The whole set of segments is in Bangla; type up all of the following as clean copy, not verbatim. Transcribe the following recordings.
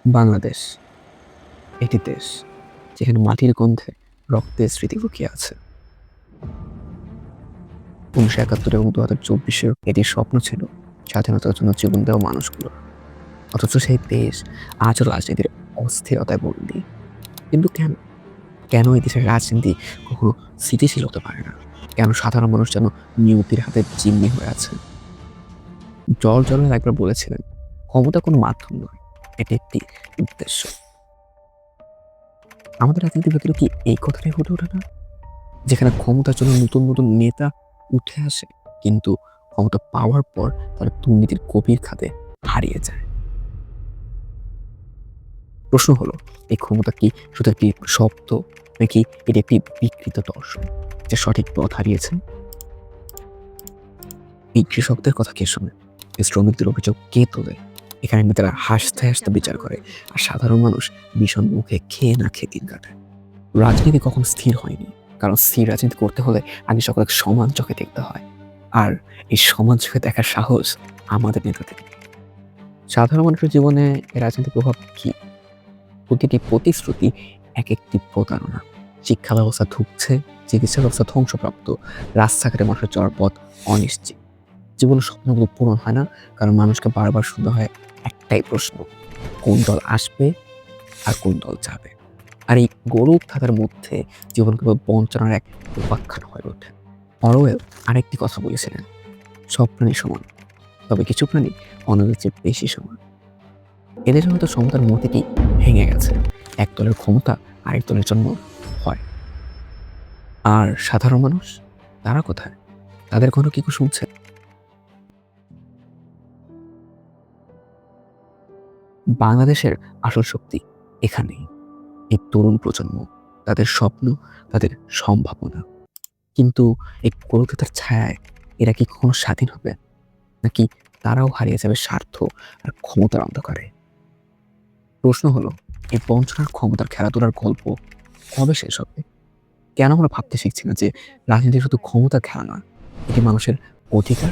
বাংলাদেশ একটি দেশ যেখানে মাটির গন্ধে রক্তের স্মৃতি লুকিয়ে আছে। ১৯৭১ এবং ২০২৪-এর এটির স্বপ্ন ছিল স্বাধীনতার জন্য জীবন দেওয়া মানুষগুলোর। অথচ সেই দেশ আজও রাজনীতির অস্থিরতায় বন্দী। কিন্তু কেন? কেন এই দেশের রাজনীতি কখনো স্থিতিশীল হতে পারে না? কেন সাধারণ মানুষ যেন নিয়তির হাতে জিম্মি হয়ে আছে? জর্জ অরওয়েল একবার বলেছিলেন, ক্ষমতা কোনো মাধ্যম নয়, এটি একটি উদ্দেশ্য। আমাদের রাজনীতির ভেতরে কি এই কথাটাই ফুটে ওঠে না? যেখানে ক্ষমতার জন্য নতুন নতুন নেতা উঠে আসে, কিন্তু ক্ষমতা পাওয়ার পর তারা দুর্নীতির গভীর খাদে হারিয়ে যায়। প্রশ্ন হলো, এই ক্ষমতা কি শুধু একটি শব্দ, নাকি এটি একটি বিকৃত দর্শন যে সঠিক পথ হারিয়েছে? এই কৃষকদের কথা কে শোনে? এই শ্রমিকদের অভিযোগ কে তোলে? এখানে নেতারা হাসতে হাসতে বিচার করে, আর সাধারণ মানুষ ভীষণ মুখে খেয়ে না খেয়ে দিন কাটায়। রাজনীতি কখন স্থির হয়নি, কারণ স্থির রাজনীতি করতে হলে আগে সকলকে সমান চোখে দেখতে হয়। আর এই সমান চোখে দেখার সাহস আমাদের নেতাদের নেই। সাধারণ মানুষের জীবনে এই রাজনীতির প্রভাব কি? প্রতিটি প্রতিশ্রুতি এক একটি প্রতারণা। শিক্ষা ব্যবস্থা ধুঁকছে, চিকিৎসা ব্যবস্থা ধ্বংসপ্রাপ্ত, রাস্তাঘাটে মানুষের চলার পথ অনিশ্চিত। জীবনের স্বপ্নগুলো পূরণ হয় না, কারণ মানুষকে বারবার শুনতে হয় একটাই প্রশ্ন: কোন দল আসবে আর কোন দল যাবে? আর এই গরু ধাঁধার মধ্যে জীবন কেবল বঞ্চনার এক উপাখ্যান হয়ে ওঠে। অরওয়েল আরেকটি কথা বলেছিলেন, সব প্রাণী সমান, তবে কিছু প্রাণী অন্যদের চেয়ে বেশি সমান। এদের হয়তো সমতার মতিটি ভেঙে গেছে। এক দলের ক্ষমতা আরেক দলের জন্য হয়। আর সাধারণ মানুষ, তারা কোথায়? তাদের কোনো কি শুনছে? বাংলাদেশের আসল শক্তি এখানেই, এই তরুণ প্রজন্ম, তাদের স্বপ্ন, তাদের সম্ভাবনা। কিন্তু এই কলকাতার ছায়ায় এরা কি কখনো স্বাধীন হবে, নাকি তারাও হারিয়ে যাবে স্বার্থ আর ক্ষমতার অন্ধকারে? প্রশ্ন হলো, এই বঞ্চনার ক্ষমতার খেলাধুলার গল্প কবে শেষ হবে? কেন আমরা ভাবতে শিখছি না যে রাজনীতি শুধু ক্ষমতার খেলা নয়, এটি মানুষের অধিকার?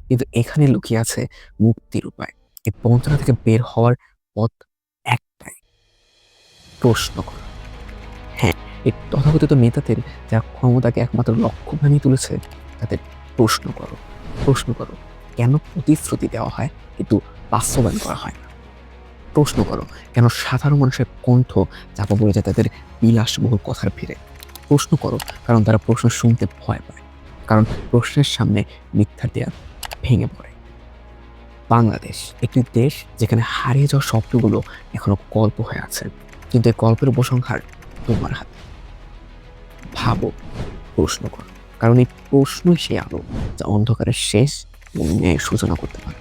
কিন্তু এখানে লুকিয়ে আছে মুক্তির উপায়। এই বঞ্চনা থেকে বের হওয়ার পথ একটাই: প্রশ্ন করা। হ্যাঁ, এই তথাকথিত নেতাদের যারা ক্ষমতাকে একমাত্র লক্ষ্য বানিয়ে তুলেছে, তাদের প্রশ্ন করো। প্রশ্ন করো, কেন প্রতিশ্রুতি দেওয়া হয় কিন্তু বাস্তবায়ন করা হয় না? প্রশ্ন করো, কেন সাধারণ মানুষের কণ্ঠ চাপা পড়ে যায় তাদের বিলাসবহুল কথার ভিড়ে? প্রশ্ন করো, কারণ তারা প্রশ্ন শুনতে ভয় পায়, কারণ প্রশ্নের সামনে মিথ্যার দেয়াল ভেঙে পড়ে। বাংলাদেশ একটি দেশ যেখানে হারিয়ে যাওয়া স্বপ্নগুলো এখনো গল্প হয়ে আছে, কিন্তু এই গল্পের উপসংহার তোমার হাতে। ভাবো, প্রশ্ন করো, কারণ এই প্রশ্নই সেই আলো যা অন্ধকারের শেষ এবং ন্যায়ের সূচনা করতে পারে।